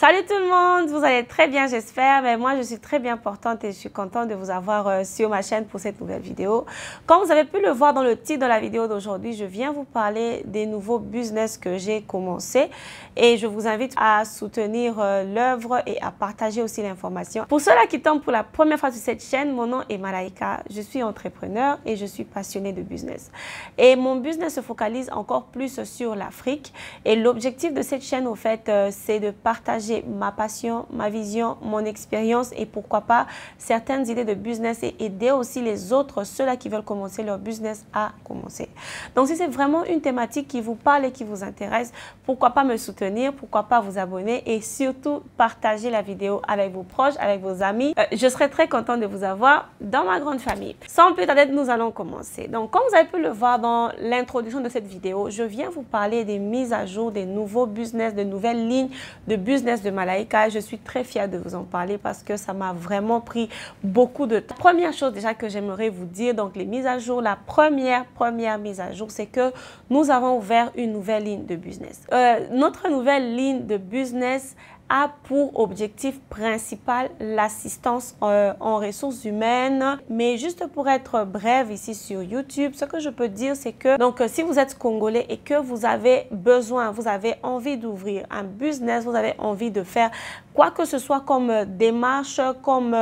Salut tout le monde, vous allez très bien j'espère. Mais moi je suis très bien portante et je suis contente de vous avoir sur ma chaîne pour cette nouvelle vidéo. Comme vous avez pu le voir dans le titre de la vidéo d'aujourd'hui, je viens vous parler des nouveaux business que j'ai commencé et je vous invite à soutenir l'œuvre et à partager aussi l'information. Pour ceux-là qui tombent pour la première fois sur cette chaîne, mon nom est Malaika, je suis entrepreneur et je suis passionnée de business. Et mon business se focalise encore plus sur l'Afrique et l'objectif de cette chaîne au fait c'est de partager ma passion, ma vision, mon expérience et pourquoi pas certaines idées de business et aider aussi les autres, ceux-là qui veulent commencer leur business à commencer. Donc si c'est vraiment une thématique qui vous parle et qui vous intéresse, pourquoi pas me soutenir, pourquoi pas vous abonner et surtout partager la vidéo avec vos proches, avec vos amis. Je serai très contente de vous avoir dans ma grande famille. Sans plus tarder, nous allons commencer. Donc comme vous avez pu le voir dans l'introduction de cette vidéo, je viens vous parler des mises à jour, des nouveaux business, de nouvelles lignes de business de Malaika. Je suis très fière de vous en parler parce que ça m'a vraiment pris beaucoup de temps. Première chose déjà que j'aimerais vous dire, donc les mises à jour, la première mise à jour, c'est que nous avons ouvert une nouvelle ligne de business. Notre nouvelle ligne de business a pour objectif principal l'assistance en ressources humaines. Mais juste pour être brève ici sur YouTube, ce que je peux dire, c'est que donc si vous êtes congolais et que vous avez besoin, vous avez envie d'ouvrir un business, vous avez envie de faire quoi que ce soit comme démarche, comme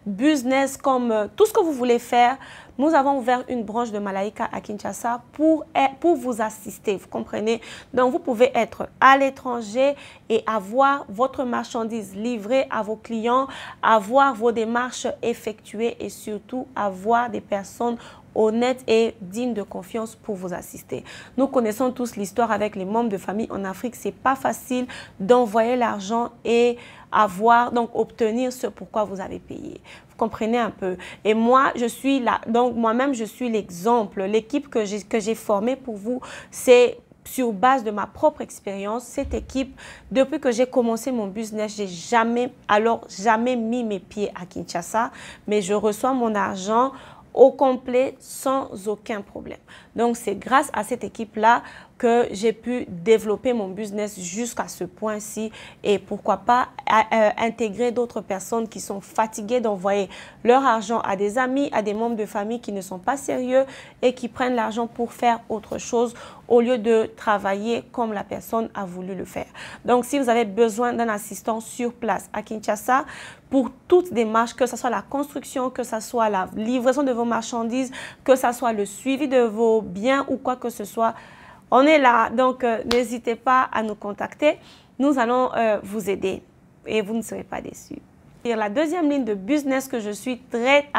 business, comme tout ce que vous voulez faire, nous avons ouvert une branche de Malaika à Kinshasa pour vous assister, vous comprenez? Donc, vous pouvez être à l'étranger et avoir votre marchandise livrée à vos clients, avoir vos démarches effectuées et surtout avoir des personnes honnêtes et dignes de confiance pour vous assister. Nous connaissons tous l'histoire avec les membres de famille en Afrique. C'est pas facile d'envoyer l'argent et donc obtenir ce pourquoi vous avez payé. Vous comprenez un peu. Et moi, je suis là. Donc, moi-même, je suis l'exemple. L'équipe que j'ai formée pour vous, c'est sur base de ma propre expérience. Cette équipe, depuis que j'ai commencé mon business, j'ai jamais mis mes pieds à Kinshasa, mais je reçois mon argent au complet sans aucun problème. Donc, c'est grâce à cette équipe-là que j'ai pu développer mon business jusqu'à ce point-ci et pourquoi pas intégrer d'autres personnes qui sont fatiguées d'envoyer leur argent à des amis, à des membres de famille qui ne sont pas sérieux et qui prennent l'argent pour faire autre chose au lieu de travailler comme la personne a voulu le faire. Donc, si vous avez besoin d'un assistant sur place à Kinshasa pour toute démarche, que ce soit la construction, que ce soit la livraison de vos marchandises, que ce soit le suivi de vos biens ou quoi que ce soit, on est là, donc n'hésitez pas à nous contacter. Nous allons vous aider et vous ne serez pas déçus. Et la deuxième ligne de business que je suis très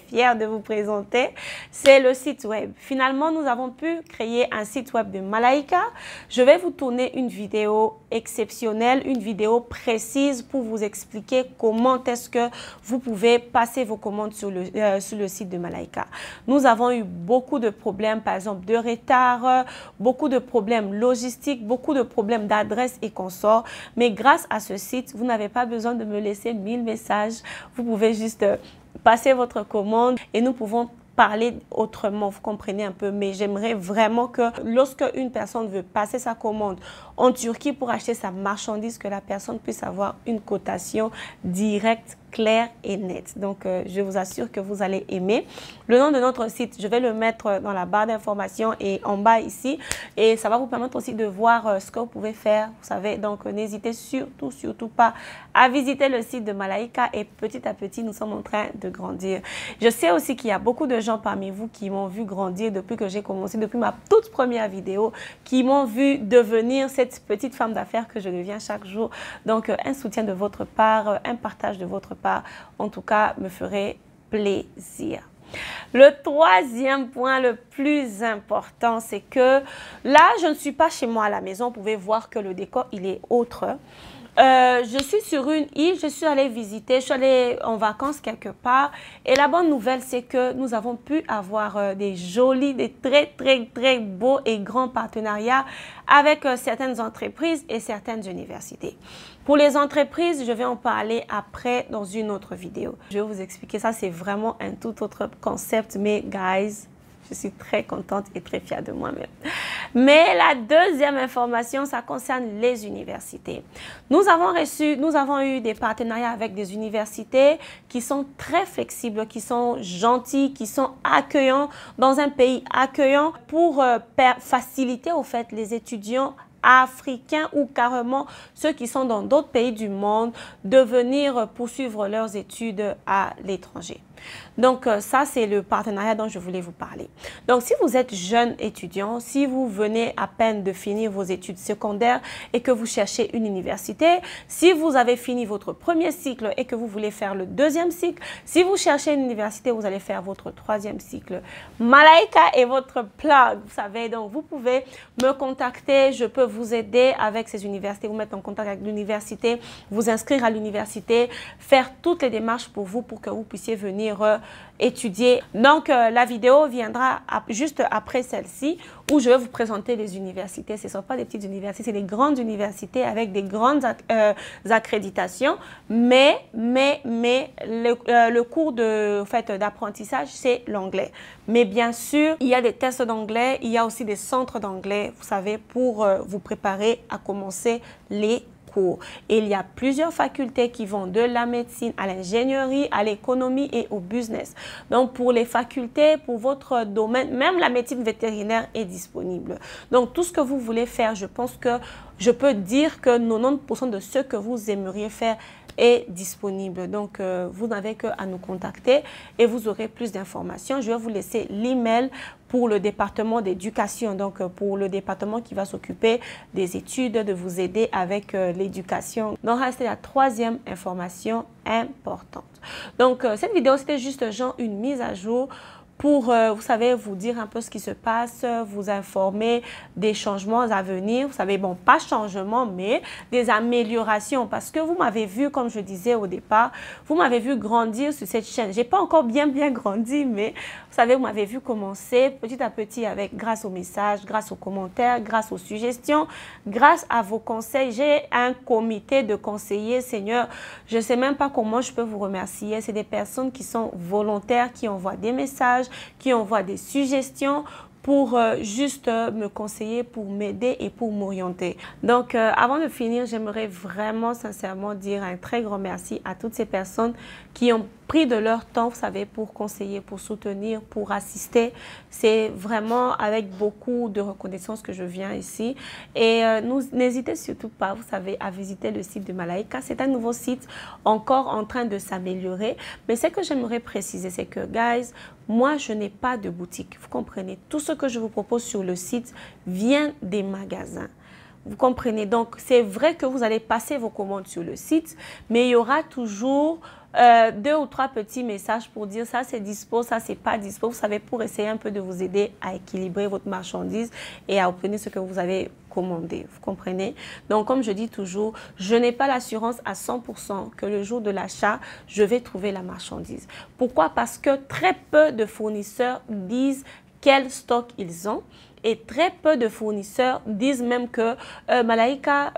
fière de vous présenter, c'est le site web. Finalement, nous avons pu créer un site web de Malaika. Je vais vous tourner une vidéo exceptionnelle, une vidéo précise pour vous expliquer comment est-ce que vous pouvez passer vos commandes sur le site de Malaika. Nous avons eu beaucoup de problèmes, par exemple de retard, beaucoup de problèmes logistiques, beaucoup de problèmes d'adresse et consorts. Mais grâce à ce site, vous n'avez pas besoin de me laisser 1000 messages. Vous pouvez juste passer votre commande et nous pouvons parler autrement, vous comprenez un peu, mais j'aimerais vraiment que lorsque une personne veut passer sa commande en Turquie pour acheter sa marchandise, que la personne puisse avoir une cotation directe, claire et nette. Donc, je vous assure que vous allez aimer. Le nom de notre site, je vais le mettre dans la barre d'informations et en bas ici. Et ça va vous permettre aussi de voir ce que vous pouvez faire. Vous savez, donc n'hésitez surtout pas à visiter le site de Malaika et petit à petit, nous sommes en train de grandir. Je sais aussi qu'il y a beaucoup de gens parmi vous qui m'ont vu grandir depuis que j'ai commencé, depuis ma toute première vidéo, qui m'ont vu devenir cette petite femme d'affaires que je deviens chaque jour. Donc, un soutien de votre part, un partage de votre part, en tout cas, me ferait plaisir. Le troisième point le plus important, c'est que là, je ne suis pas chez moi à la maison. Vous pouvez voir que le décor, il est autre. Je suis sur une île, je suis allée visiter, je suis allée en vacances quelque part. Et la bonne nouvelle, c'est que nous avons pu avoir des très beaux et grands partenariats avec certaines entreprises et certaines universités. Pour les entreprises, je vais en parler après dans une autre vidéo. Je vais vous expliquer ça, c'est vraiment un tout autre concept, mais guys, je suis très contente et très fière de moi-même. Mais la deuxième information, ça concerne les universités. Nous avons eu des partenariats avec des universités qui sont très flexibles, qui sont gentils, qui sont accueillants dans un pays accueillant pour faciliter au fait les étudiants africains ou carrément ceux qui sont dans d'autres pays du monde de venir poursuivre leurs études à l'étranger. Donc, ça, c'est le partenariat dont je voulais vous parler. Donc, si vous êtes jeune étudiant, si vous venez à peine de finir vos études secondaires et que vous cherchez une université, si vous avez fini votre premier cycle et que vous voulez faire le deuxième cycle, si vous cherchez une université, vous allez faire votre troisième cycle. Malaika est votre plug, vous savez. Donc, vous pouvez me contacter, je peux vous aider avec ces universités, vous mettre en contact avec l'université, vous inscrire à l'université, faire toutes les démarches pour vous pour que vous puissiez venir étudier. Donc, la vidéo viendra juste après celle-ci où je vais vous présenter les universités. Ce ne sont pas des petites universités, c'est des grandes universités avec des grandes accréditations. Mais le cours d'apprentissage, c'est l'anglais. Mais bien sûr, il y a des tests d'anglais, il y a aussi des centres d'anglais, vous savez, pour vous préparer à commencer les cours. Et il y a plusieurs facultés qui vont de la médecine à l'ingénierie, à l'économie et au business. Donc, pour les facultés, pour votre domaine, même la médecine vétérinaire est disponible. Donc, tout ce que vous voulez faire, je pense que je peux dire que 90% de ce que vous aimeriez faire est disponible. Donc, vous n'avez qu'à nous contacter et vous aurez plus d'informations. Je vais vous laisser l'email pour le département d'éducation, donc pour le département qui va s'occuper des études, de vous aider avec l'éducation. Donc, c'est la troisième information importante. Donc, cette vidéo, c'était juste genre une mise à jour pour, vous savez, vous dire un peu ce qui se passe, vous informer des changements à venir. Vous savez, bon, pas changement, mais des améliorations. Parce que vous m'avez vu, comme je disais au départ, vous m'avez vu grandir sur cette chaîne. J'ai pas encore bien grandi, mais vous savez, vous m'avez vu commencer petit à petit avec, grâce aux messages, grâce aux commentaires, grâce aux suggestions, grâce à vos conseils. J'ai un comité de conseillers, Seigneur. Je ne sais même pas comment je peux vous remercier. C'est des personnes qui sont volontaires, qui envoient des messages, qui envoient des suggestions pour juste me conseiller, pour m'aider et pour m'orienter. Donc, avant de finir, j'aimerais vraiment sincèrement dire un très grand merci à toutes ces personnes qui ont pris de leur temps, vous savez, pour conseiller, pour soutenir, pour assister. C'est vraiment avec beaucoup de reconnaissance que je viens ici. Et n'hésitez surtout pas, vous savez, à visiter le site de Malaika. C'est un nouveau site encore en train de s'améliorer. Mais ce que j'aimerais préciser, c'est que, guys, moi, je n'ai pas de boutique. Vous comprenez? Tout ce que je vous propose sur le site vient des magasins. Vous comprenez? Donc, c'est vrai que vous allez passer vos commandes sur le site, mais il y aura toujours 2 ou 3 petits messages pour dire ça c'est dispo, ça c'est pas dispo. Vous savez, pour essayer un peu de vous aider à équilibrer votre marchandise et à obtenir ce que vous avez commandé. Vous comprenez? Donc, comme je dis toujours, je n'ai pas l'assurance à 100% que le jour de l'achat, je vais trouver la marchandise. Pourquoi? Parce que très peu de fournisseurs disent quel stock ils ont. Et très peu de fournisseurs disent même que Malaika,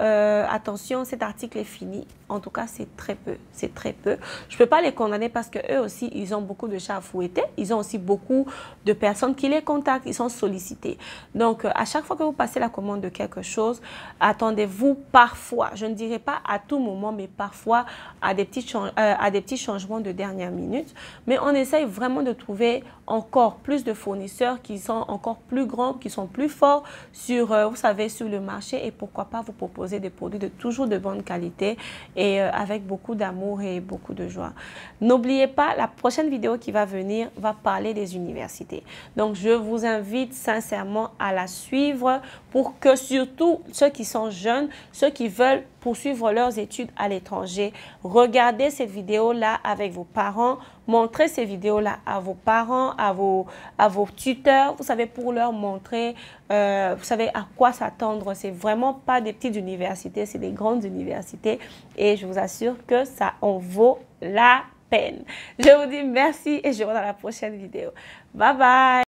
attention, cet article est fini. En tout cas, c'est très peu. C'est très peu. Je ne peux pas les condamner parce qu'eux aussi, ils ont beaucoup de chats à fouetter. Ils ont aussi beaucoup de personnes qui les contactent. Ils sont sollicités. Donc, à chaque fois que vous passez la commande de quelque chose, attendez-vous parfois, je ne dirais pas à tout moment, mais parfois à des petits changements de dernière minute. Mais on essaye vraiment de trouver encore plus de fournisseurs qui sont encore plus grands, qui sont plus forts sur, vous savez, sur le marché et pourquoi pas vous proposer des produits de toujours de bonne qualité et avec beaucoup d'amour et beaucoup de joie. N'oubliez pas, la prochaine vidéo qui va venir va parler des universités. Donc, je vous invite sincèrement à la suivre pour que surtout ceux qui sont jeunes, ceux qui veulent poursuivre leurs études à l'étranger, regardez cette vidéo-là avec vos parents, montrez ces vidéos-là à vos parents, à vos tuteurs, vous savez, pour leur montrer, vous savez, à quoi s'attendre. C'est vraiment pas des petites universités, c'est des grandes universités et je vous assure que ça en vaut la peine. Je vous dis merci et je vous vois dans la prochaine vidéo. Bye bye!